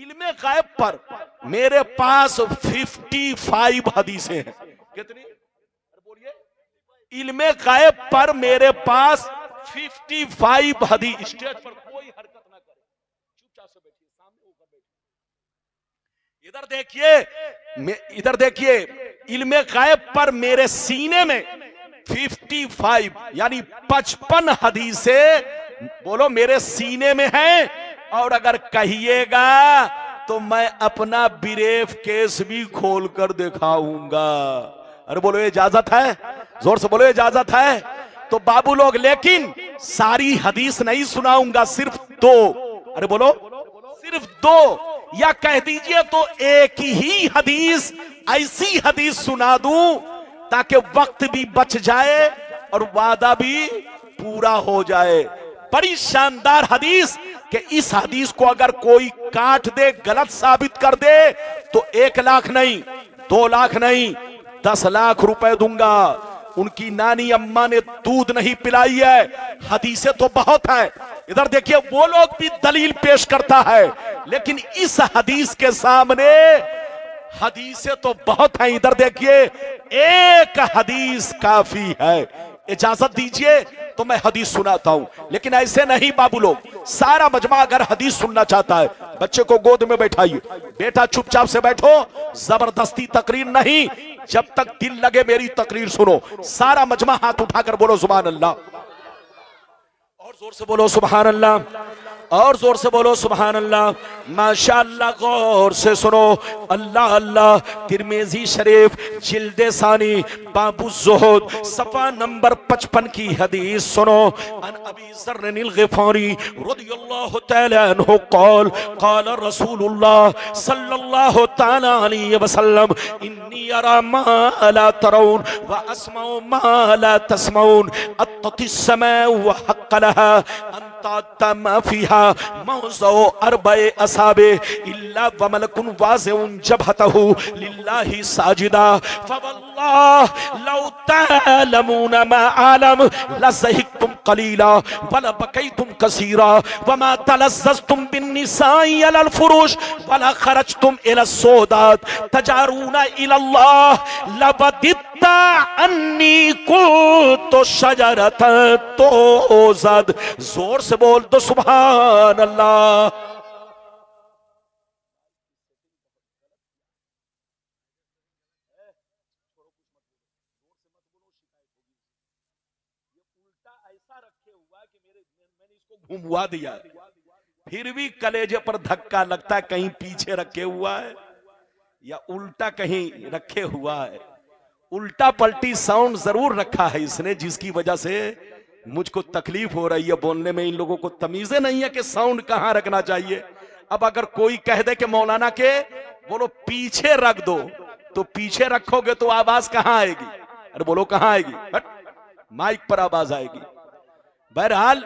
इल्मे गायब पर मेरे पास 55 हदीसें हैं। कितनी बोलिए? इल्मे गायब पर मेरे पास 55 हदीस। स्टेज पर कोई हरकत ना करे, चुपचाप से बैठिए, सामने ऊपर बैठिए। इधर देखिए, इल्मे गायब पर मेरे सीने में 55 यानी 55 हदीसें बोलो मेरे सीने में हैं। और अगर कहिएगा तो मैं अपना ब्रीफ केस भी खोल कर दिखाऊंगा। अरे बोलो इजाजत है? जोर से बोलो इजाजत है? तो बाबू लोग, लेकिन सारी हदीस नहीं सुनाऊंगा, सिर्फ 2। अरे बोलो, सिर्फ 2 या कह दीजिए तो एक ही हदीस, ऐसी हदीस सुना दूं ताकि वक्त भी बच जाए और वादा भी पूरा हो जाए। बड़ी शानदार हदीस कि इस हदीस को अगर कोई काट दे, गलत साबित कर दे तो 1 लाख नहीं, 2 लाख नहीं, 10 लाख रुपए दूंगा। उनकी नानी अम्मा ने दूध नहीं पिलाई है। हदीसें तो बहुत है। इधर देखिए, वो लोग भी दलील पेश करता है, लेकिन इस हदीस के सामने हदीसें तो बहुत हैं। इधर देखिए, एक हदीस काफी है। इजाजत दीजिए तो मैं हदीस सुनाता हूं, लेकिन ऐसे नहीं बाबू लोग। सारा मजमा अगर हदीस सुनना चाहता है, बच्चे को गोद में बैठाइए, बेटा चुपचाप से बैठो, जबरदस्ती तकरीर नहीं, जब तक दिल लगे मेरी तकरीर सुनो। सारा मजमा हाथ उठाकर बोलो सुभान अल्लाह, और जोर से बोलो सुभान अल्लाह, और जोर से बोलो सुभान अल्लाह। माशाअल्लाह, गौर से सुनो। अल्लाह अल्लाह। तिरमिज़ी शरीफ जिल्दे सानी बाबू ज़ुहद सफ़ा नंबर 55 की हदीस सुनो। अन अबी ज़र्रिल ग़िफ़ारी रज़ियल्लाहु तआला अन्हु क़ाल क़ाल रसूलुल्लाह सल्लल्लाहु तआला अलैहि वसल्लम इन्नी अरा मा ला तरौन व अस्माउ मा ला तस्माउन अत्तिस समाउ व हक़्क़ लहा अंता मा फ़ीहा मौज़उ अरबए असाबे इल्ला व मलकुन वाज़िउन जबहतहु लिल्लाहि साजिदा फवल्लाह लौ तअलमून मा आलम लज़हिकतुम क़लीला वला बकैतुम कसीरा वमा तलज़्ज़ज़तुम बिन्निसाइ अलल फुरूश वला खरजतुम इला सौदात तजारूना इलल्लाह लबदित्ता अन्नी कुन्तु शजरतन तोज़द। जोर से बोल दो सुभान अल्लाह। घुमवा दिया, फिर भी कलेजे पर धक्का लगता है, कहीं पीछे रखे हुआ है या उल्टा कहीं रखे हुआ है। उल्टा पलटी साउंड जरूर रखा है इसने, जिसकी वजह से मुझको तकलीफ हो रही है बोलने में। इन लोगों को तमीज़ें नहीं है कि साउंड कहां रखना चाहिए। अब अगर कोई कह दे कि मौलाना के बोलो पीछे रख दो, तो पीछे रखोगे तो आवाज कहां आएगी? अरे बोलो कहां आएगी? माइक पर आवाज आएगी। बहरहाल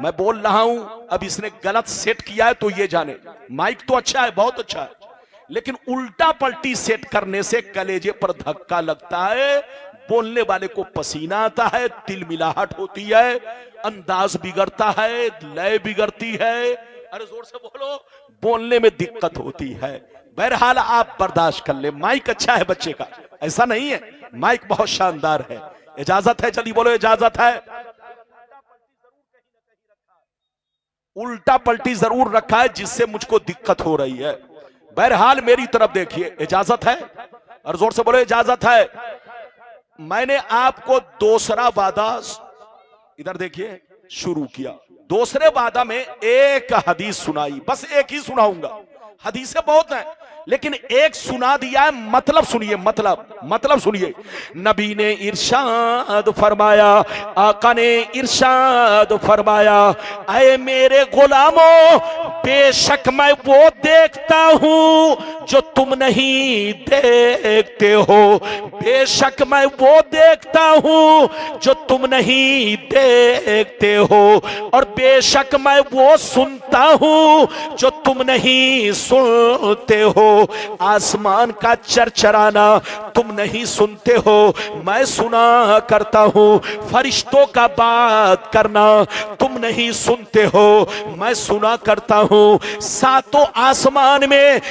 मैं बोल रहा हूं, अब इसने गलत सेट किया है तो ये जाने। माइक तो अच्छा है, बहुत अच्छा है, लेकिन उल्टा पलटी सेट करने से कलेजे पर धक्का लगता है, बोलने वाले को पसीना आता है, तिलमिलाहट होती है, अंदाज बिगड़ता है, लय बिगड़ती है। अरे जोर से बोलो, बोलने में दिक्कत होती है। बहरहाल आप बर्दाश्त कर ले। माइक अच्छा है बच्चे का, ऐसा नहीं है, माइक बहुत शानदार है। इजाजत है? जल्दी बोलो इजाजत है। उल्टा पलटी जरूर रखा है, जिससे मुझको दिक्कत हो रही है। बहरहाल मेरी तरफ देखिए, इजाजत है? और जोर से बोलो इजाजत है। मैंने आपको दूसरा वादा, इधर देखिए, शुरू किया। दूसरे वादा में एक हदीस सुनाई, बस एक ही सुनाऊंगा। हदीसें बहुत हैं, लेकिन एक सुना दिया है। मतलब सुनिए, मतलब सुनिए। नबी ने इरशाद फरमाया, आका ने इरशाद फरमाया, ऐ मेरे गुलामों, बेशक मैं वो देखता हूं जो तुम नहीं देखते हो, बेशक मैं वो देखता हूं जो तुम नहीं देखते हो, और बेशक मैं वो सुनता हूं जो तुम नहीं सुनते हो। आसमान का चरचराना तुम नहीं सुनते हो, मैं सुना करता हूं। फरिश्तों का बात करना तुम नहीं सुनते हो, मैं सुना करता हूं। सातों आसमान में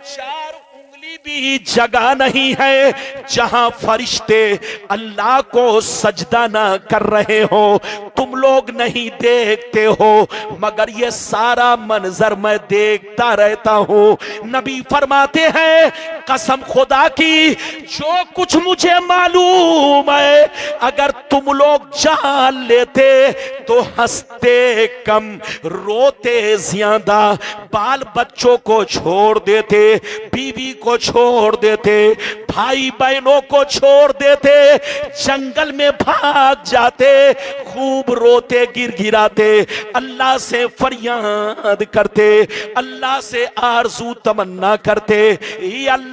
चार उंगली भी जगह नहीं है जहां फरिश्ते अल्लाह को सजदा ना कर रहे हो। तुम लोग नहीं देखते हो, मगर ये सारा मंजर मैं देखता रहता हूं। नबी फरमाते हैं, कसम खुदा की, जो कुछ मुझे मालूम है अगर तुम लोग जान लेते तो हंसते कम, रोते ज्यादा, बाल बच्चों को छोड़ देते, बीवी को छोड़ देते, भाई बहनों को छोड़ देते, जंगल में भाग जाते, खूब रोते गिड़गिड़ाते, अल्लाह से फरियाद करते, अल्लाह से आरज़ू तमन्ना करते, ये अल्लाह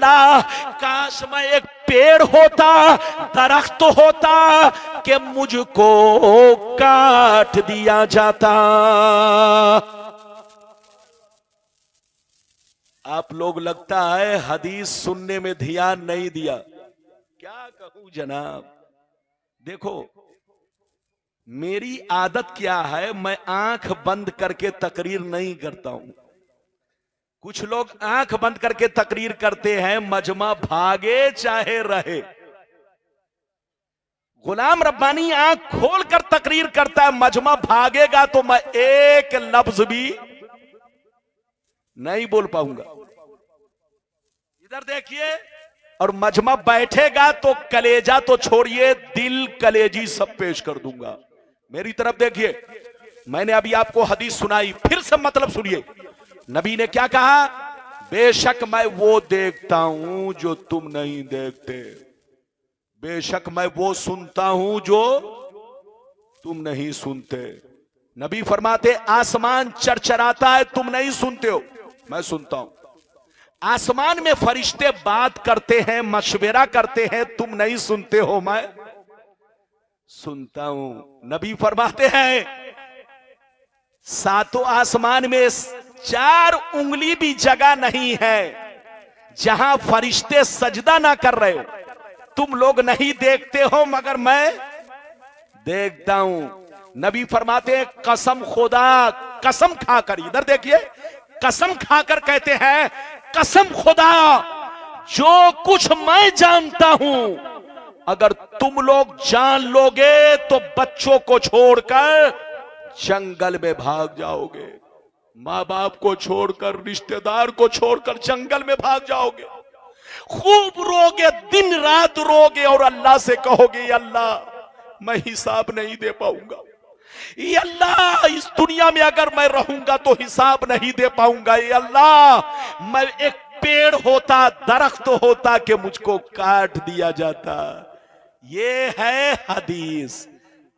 काश मैं एक पेड़ होता, दरख्त होता कि मुझको काट दिया जाता। आप लोग लगता है हदीस सुनने में ध्यान नहीं दिया। क्या कहूं जनाब, देखो मेरी आदत क्या है, मैं आंख बंद करके तकरीर नहीं करता हूं। कुछ लोग आंख बंद करके तकरीर करते हैं, मजमा भागे चाहे रहे। गुलाम रब्बानी आंख खोलकर तकरीर करता है, मजमा भागेगा तो मैं एक लफ्ज भी नहीं बोल पाऊंगा। इधर देखिए, और मजमा बैठेगा तो कलेजा तो छोड़िए, दिल कलेजी सब पेश कर दूंगा। मेरी तरफ देखिए, मैंने अभी आपको हदीस सुनाई, फिर से मतलब सुनिए। नबी ने क्या कहा, बेशक मैं वो देखता हूं जो तुम नहीं देखते, बेशक मैं वो सुनता हूं जो तुम नहीं सुनते। नबी फरमाते, आसमान चरचराता है, तुम नहीं सुनते हो, मैं सुनता हूं। आसमान में फरिश्ते बात करते हैं, मशवरा करते हैं, तुम नहीं सुनते हो, मैं सुनता हूं। नबी फरमाते हैं, सातों आसमान में चार उंगली भी जगह नहीं है जहां फरिश्ते सजदा ना कर रहे हो। तुम लोग नहीं देखते हो, मगर मैं देखता हूं। नबी फरमाते हैं, कसम खुदा, कसम खाकर, इधर देखिए, कसम खाकर कहते हैं, कसम खुदा, जो कुछ मैं जानता हूं अगर तुम लोग जान लोगे तो बच्चों को छोड़कर जंगल में भाग जाओगे, माँ बाप को छोड़कर, रिश्तेदार को छोड़कर जंगल में भाग जाओगे, खूब रोगे, दिन रात रोगे और अल्लाह से कहोगे, अल्लाह मैं हिसाब नहीं दे पाऊंगा, ये अल्लाह इस दुनिया में अगर मैं रहूंगा तो हिसाब नहीं दे पाऊंगा, ये अल्लाह मैं एक पेड़ होता, दरख्त होता कि मुझको काट दिया जाता। ये है हदीस।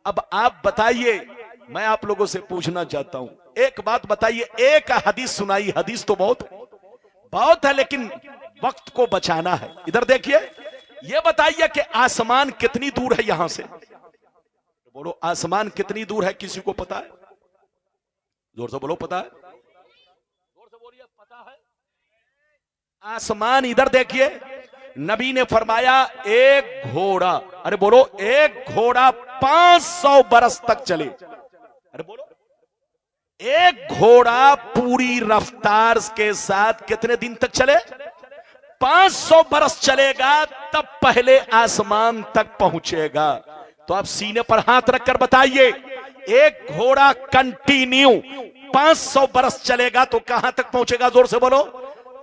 अब आप बताइए, मैं आप लोगों से पूछना चाहता हूं, एक बात बताइए, एक हदीस सुनाई, हदीस तो बहुत है लेकिन वक्त को बचाना है। इधर देखिए, ये बताइए कि आसमान कितनी दूर है यहां से, बोलो आसमान कितनी दूर है, किसी को पता है? जोर से बोलो, पता है? जोर से बोलिए, पता है? आसमान, इधर देखिए, नबी ने फरमाया एक घोड़ा, अरे बोलो, एक घोड़ा 500 बरस तक चले, अरे बोलो, एक घोड़ा पूरी रफ्तार के साथ कितने दिन तक चले? 500 बरस चलेगा, तब पहले आसमान तक पहुंचेगा। तो आप सीने पर हाथ रखकर बताइए, एक घोड़ा कंटिन्यू 500 बरस चलेगा तो कहां तक पहुंचेगा? जोर से बोलो,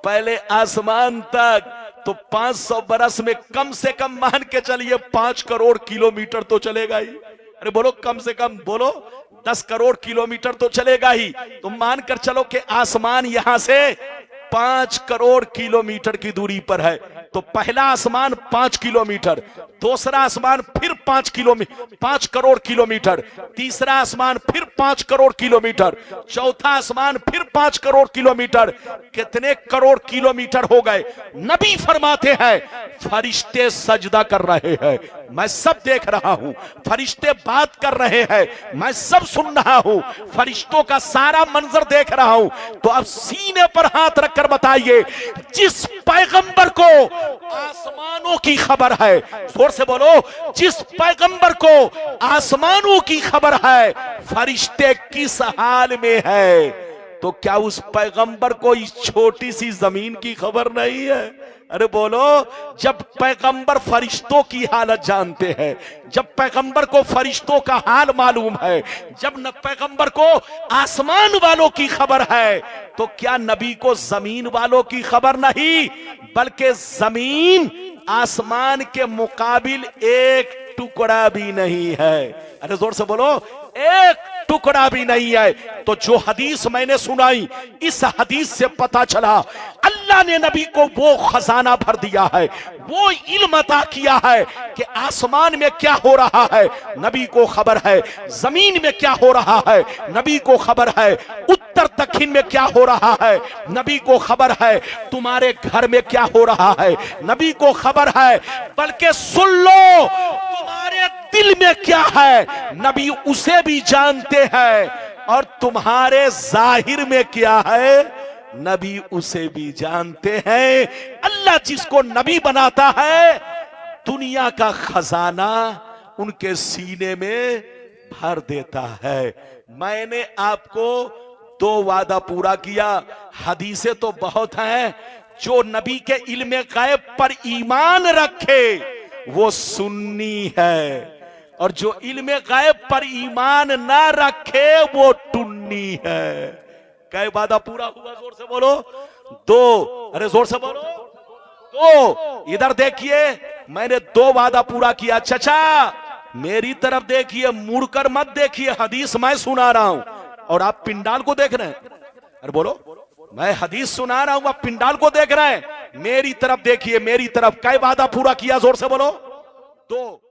पहले आसमान तक। तो 500 बरस में कम से कम मान के चलिए 5 करोड़ किलोमीटर तो चलेगा ही। अरे बोलो, कम से कम बोलो, 10 करोड़ किलोमीटर तो चलेगा ही। तो मानकर चलो कि आसमान यहां से 5 करोड़ किलोमीटर की दूरी पर है। तो पहला आसमान 5 किलोमीटर, दूसरा आसमान फिर 5 करोड़ किलोमीटर, तीसरा आसमान फिर 5 करोड़ किलोमीटर, चौथा आसमान फिर 5 करोड़ किलोमीटर। कितने करोड़ किलोमीटर हो गए? नबी फरमाते हैं फरिश्ते सजदा कर रहे हैं, मैं सब देख रहा हूं। फरिश्ते बात कर रहे हैं, मैं सब सुन रहा हूं। फरिश्तों का सारा मंजर देख रहा हूं। तो अब सीने पर हाथ रखकर बताइए, जिस पैगंबर को आसमानों की खबर है, जोर से बोलो, जिस पैगंबर को आसमानों की खबर है, फरिश्ते किस हाल में है, तो क्या उस पैगंबर को इस छोटी सी जमीन की खबर नहीं है? अरे बोलो, जब पैगंबर फरिश्तों की हालत जानते हैं, जब पैगंबर को फरिश्तों का हाल मालूम है, जब न पैगंबर को आसमान वालों की खबर है, तो क्या नबी को जमीन वालों की खबर नहीं? बल्कि जमीन आसमान के मुकाबिल एक टुकड़ा भी नहीं है। अरे जोर से बोलो, एक टुकड़ा भी नहीं है। तो जो हदीस मैंने सुनाई, इस हदीस से पता चला अल्लाह ने नबी को वो खजाना भर दिया है, वो इल्म अता किया है कि आसमान में क्या हो रहा है, नबी को खबर है। जमीन में क्या हो रहा है, नबी को खबर है। उत्तर दक्षिण में क्या हो रहा है, नबी को खबर है। तुम्हारे घर में क्या हो रहा है, नबी को खबर है। बल्कि सुन लो, तुम्हारे दिल में क्या है, नबी उसे भी जानते हैं। और तुम्हारे जाहिर में क्या है, नबी उसे भी जानते हैं। अल्लाह जिसको नबी बनाता है, दुनिया का खजाना उनके सीने में भर देता है। मैंने आपको 2 वादा पूरा किया। हदीसें तो बहुत हैं। जो नबी के इल्म गायब पर ईमान रखे वो सुन्नी है, और जो इल्म गायब पर ईमान ना रखे वो टुन्नी है। कै वादा पूरा हुआ? जोर से बोलो। 2। अरे जोर से बोलो, 2। इधर देखिए, मैंने 2 वादा पूरा किया। चचा मेरी तरफ देखिए, मुड़कर मत देखिए। हदीस मैं सुना रहा हूं और आप पिंडाल को देख रहे हैं। अरे बोलो, मैं हदीस सुना रहा हूं, आप पिंडाल को देख रहे हैं। मेरी तरफ देखिए, मेरी तरफ। कै वादा पूरा किया? जोर से बोलो। 2।